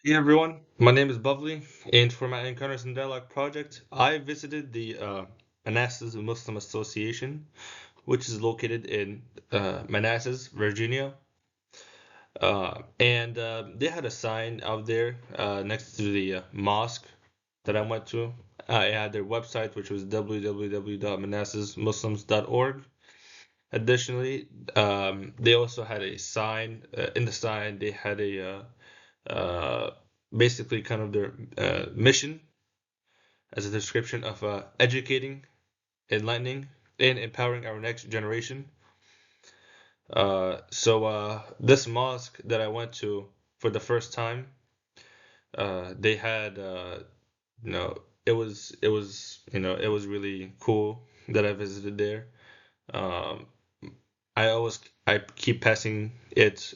Hey everyone, my name is Bavli, and for my Encounters and Dialogue project, I visited the Manassas Muslim Association, which is located in Manassas, Virginia. And They had a sign out there next to the mosque that I went to. It had their website, which was www.manassasmuslims.org. Additionally, they also had a sign. In the sign, they had uh, basically kind of their mission as a description of educating, enlightening, and empowering our next generation. This mosque that I went to for the first time, they had you know it was really cool that I visited there. Um, I keep passing it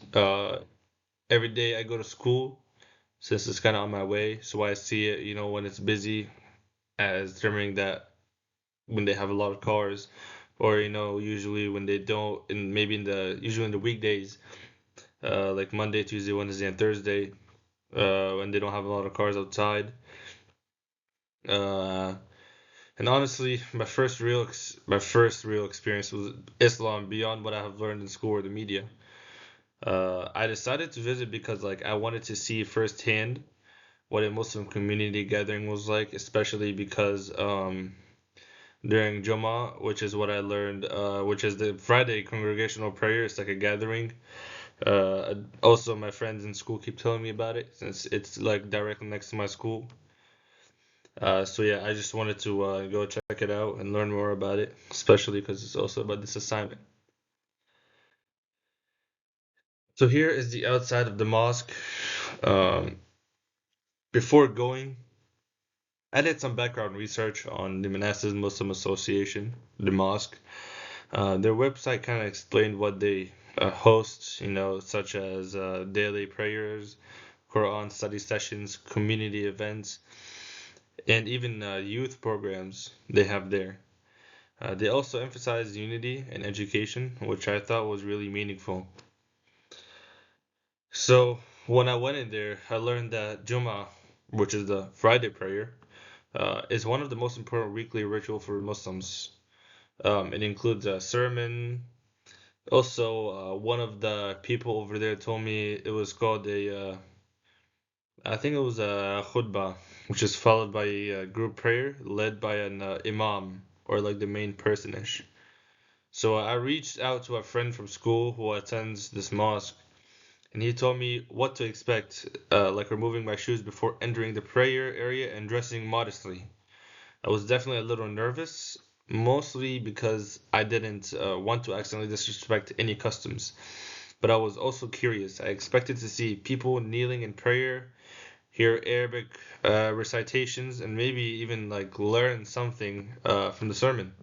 every day I go to school since it's kind of on my way, so I see it when it's busy as determining that when they have a lot of cars, or usually when they don't, and maybe usually in the weekdays, like Monday, Tuesday, Wednesday, and Thursday, when they don't have a lot of cars outside. Uh, and honestly, my first real experience was Islam beyond what I have learned in school or the media. I decided to visit because like I wanted to see firsthand what a Muslim community gathering was like, especially because during Jummah, which is what I learned, which is the Friday congregational prayer. It's like a gathering. Also, my friends in school keep telling me about it since it's like directly next to my school. So yeah, I just wanted to go check it out and learn more about it, especially because it's also about this assignment. So here is the outside of the mosque. Um, Before going, I did some background research on the Manassas Muslim Association, the mosque. Their website kind of explained what they host, such as daily prayers, Quran study sessions, community events, and even youth programs they have there. They also emphasize unity and education, which I thought was really meaningful. So when I went in there, I learned that Jummah, which is the Friday prayer, is one of the most important weekly ritual for Muslims. It includes a sermon. Also, one of the people over there told me it was called I think it was a khutbah, which is followed by a group prayer led by an imam or like the main personage. So I reached out to a friend from school who attends this mosque, and he told me what to expect, like removing my shoes before entering the prayer area and dressing modestly. I was definitely a little nervous, mostly because I didn't want to accidentally disrespect any customs. But I was also curious. I expected to see people kneeling in prayer, hear Arabic recitations, and maybe even like learn something from the sermon.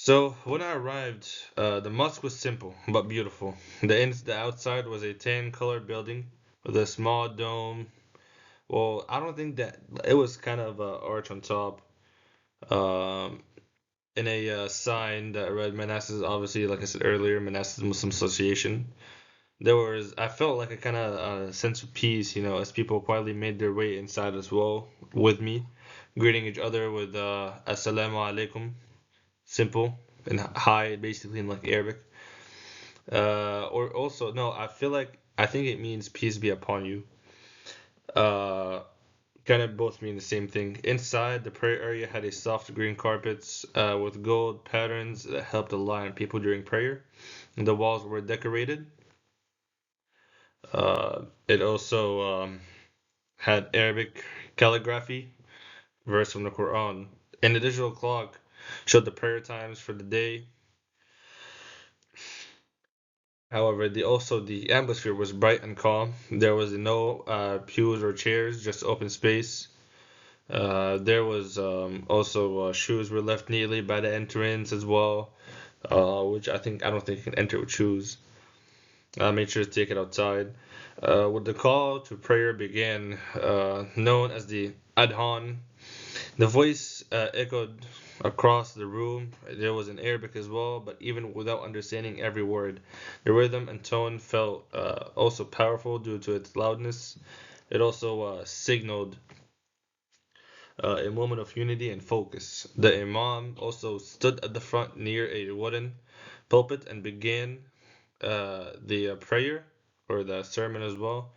So when I arrived, the mosque was simple but beautiful. The outside was a tan colored building with a small dome. Well, I don't think that it was kind of arch on top. Um, in a sign that read Manassas, obviously, like I said earlier, Manassas Muslim Association. I felt like a kind of sense of peace, as people quietly made their way inside as well with me, greeting each other with Assalamu alaikum, simple and hi, basically in like Arabic. Or also, no, I think it means peace be upon you. Uh, Kind of both mean the same thing. Inside, the prayer area had a soft green carpets with gold patterns that helped align people during prayer. And the walls were decorated. It also had Arabic calligraphy, verse from the Quran. And the digital clock showed the prayer times for the day. However, the atmosphere was bright and calm. There was no pews or chairs, just open space. There was also shoes were left neatly by the entrance as well, which I don't think you can enter with shoes. Made sure to take it outside. With the call to prayer began, known as the Adhan, The voice echoed across the room. There was an Arabic as well, but even without understanding every word, the rhythm and tone felt also powerful due to its loudness. It also signaled a moment of unity and focus. The Imam also stood at the front near a wooden pulpit and began the prayer or the sermon as well.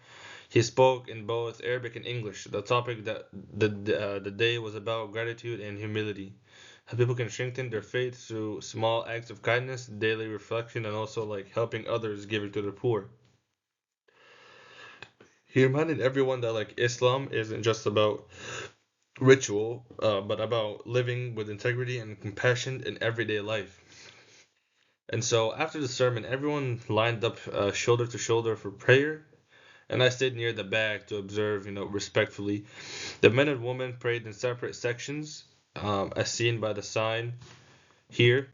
He spoke in both Arabic and English. The topic that the day was about gratitude and humility. How people can strengthen their faith through small acts of kindness, daily reflection, and also like helping others, giving to the poor. He reminded everyone that like Islam isn't just about ritual, but about living with integrity and compassion in everyday life. And so after the sermon, everyone lined up shoulder to shoulder for prayer, and I stayed near the back to observe, respectfully. The men and women prayed in separate sections, as seen by the sign here,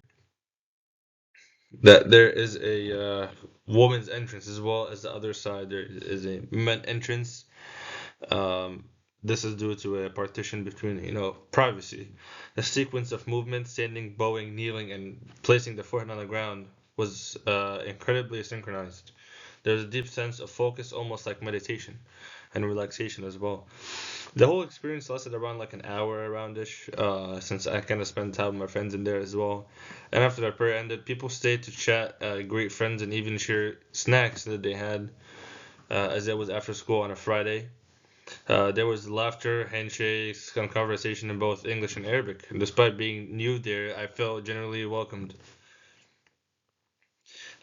that there is a woman's entrance as well as the other side. There is a men entrance. Um, this is due to a partition between, privacy. The sequence of movement, standing, bowing, kneeling, and placing the forehead on the ground was incredibly synchronized. There's a deep sense of focus, almost like meditation and relaxation as well. The whole experience lasted around like an hour around-ish, since I kind of spent time with my friends in there as well. And after the prayer ended, people stayed to chat, greet friends, and even share snacks that they had, as it was after school on a Friday. There was laughter, handshakes, and conversation in both English and Arabic. And despite being new there, I felt generally welcomed.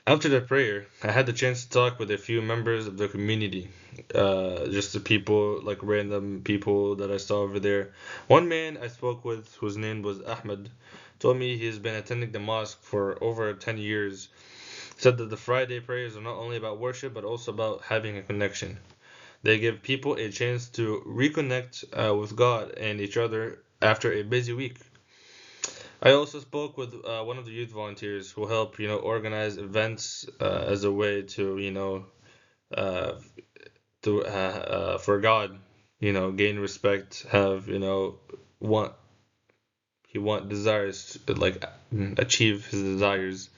After the prayer, I had the chance to talk with a few members of the community, just the people, like random people that I saw over there. One man I spoke with, whose name was Ahmed, told me he's been attending the mosque for over 10 years. Said that the Friday prayers are not only about worship, but also about having a connection. They give people a chance to reconnect with God and each other after a busy week. I also spoke with one of the youth volunteers who help, organize events as a way to, uh, for God, gain respect, have, want he want desires to, like achieve his desires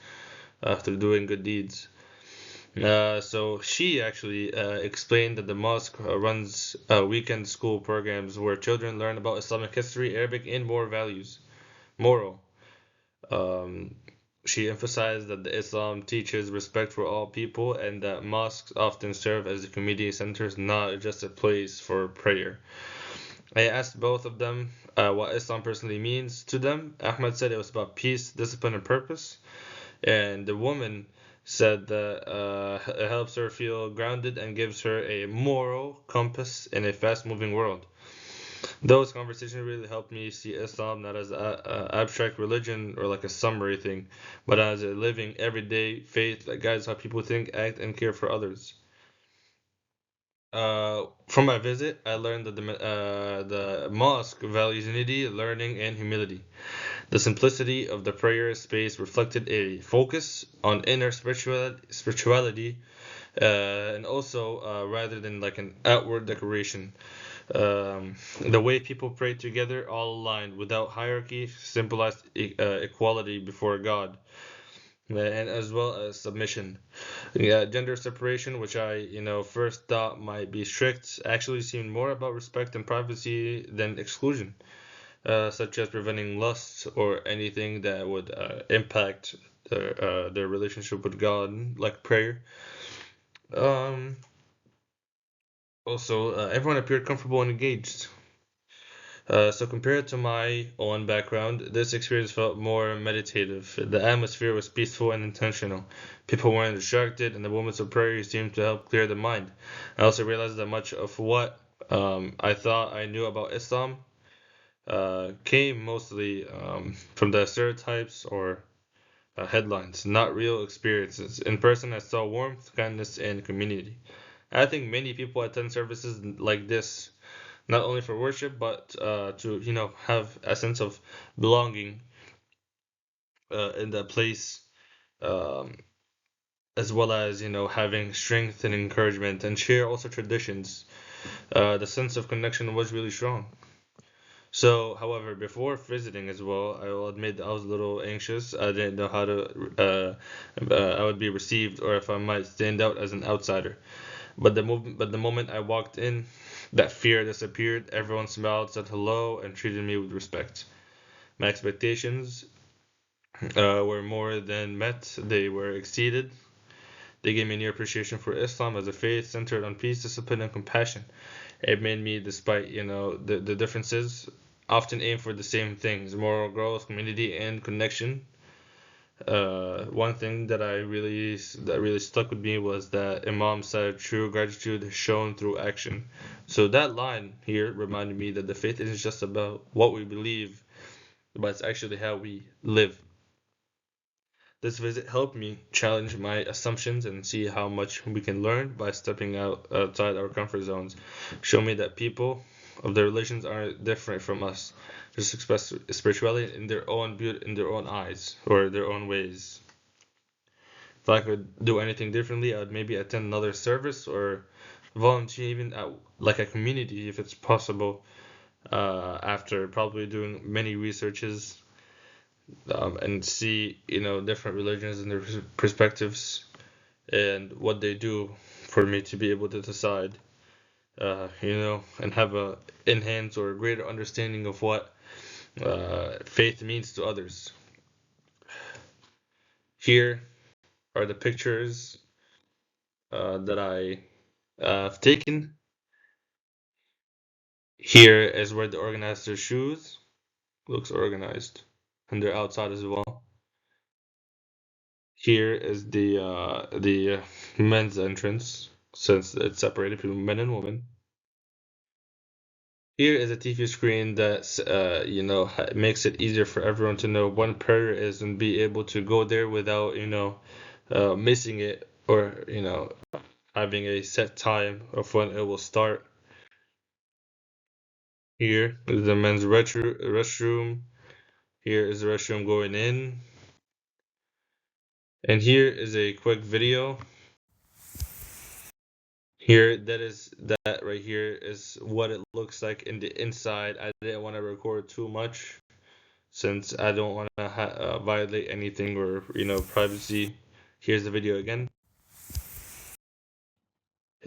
through doing good deeds. So she actually explained that the mosque runs weekend school programs where children learn about Islamic history, Arabic, and more values. Moral. Um, she emphasized that the Islam teaches respect for all people and that mosques often serve as the community centers, not just a place for prayer. I asked both of them what Islam personally means to them. Ahmed said it was about peace, discipline, and purpose. And the woman said that it helps her feel grounded and gives her a moral compass in a fast moving world. Those conversations really helped me see Islam not as a abstract religion or like a summary thing, but as a living, everyday faith that guides how people think, act, and care for others. From my visit, I learned that the mosque values unity, learning, and humility. The simplicity of the prayer space reflected a focus on inner spirituality, and also rather than like an outward decoration. The way people prayed together, all aligned, without hierarchy, symbolized equality before God, and as well as submission. Yeah, gender separation, which I, first thought might be strict, actually seemed more about respect and privacy than exclusion, such as preventing lust or anything that would impact their relationship with God, like prayer. Um, Also, everyone appeared comfortable and engaged. So compared to my own background, this experience felt more meditative. The atmosphere was peaceful and intentional. People weren't distracted, and the moments of prayer seemed to help clear the mind. I also realized that much of what I thought I knew about Islam came mostly from the stereotypes or headlines, not real experiences. In person, I saw warmth, kindness, and community. I think many people attend services like this not only for worship but to have a sense of belonging in that place, um, as well as having strength and encouragement and share also traditions. The sense of connection was really strong. So, however, before visiting as well, I will admit I was a little anxious. I didn't know how I would be received or if I might stand out as an outsider. But the moment I walked in, that fear disappeared. Everyone smiled, said hello, and treated me with respect. My expectations were more than met, they were exceeded. They gave me a new appreciation for Islam as a faith centered on peace, discipline, and compassion. It made me, despite the differences, often aim for the same things: moral growth, community, and connection. One thing that really stuck with me was that Imam said, "True gratitude is shown through action." So that line here reminded me that the faith isn't just about what we believe, but it's actually how we live. This visit helped me challenge my assumptions and see how much we can learn by stepping outside our comfort zones. Show me that people of their religions aren't different from us, just express spirituality in their own beauty, in their own eyes or their own ways. If I could do anything differently, I would maybe attend another service or volunteer even at like a community if it's possible. After probably doing many researches and see different religions and their perspectives and what they do for me to be able to decide and have a enhanced or a greater understanding of what faith means to others. Here are the pictures that I have taken. Here is where they organize their shoes. Looks organized, and they're outside as well. Here is the men's entrance, since it's separated between men and women. Here is a TV screen that makes it easier for everyone to know when prayer is and be able to go there without missing it or having a set time of when it will start. Here is the men's restroom. Here is the restroom going in, and here is a quick video. Here, that right here is what it looks like in the inside. I didn't want to record too much since I don't want to violate anything or privacy. Here's the video again,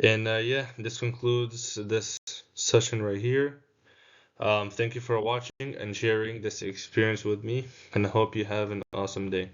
and yeah, this concludes this session right here. Thank you for watching and sharing this experience with me, and I hope you have an awesome day.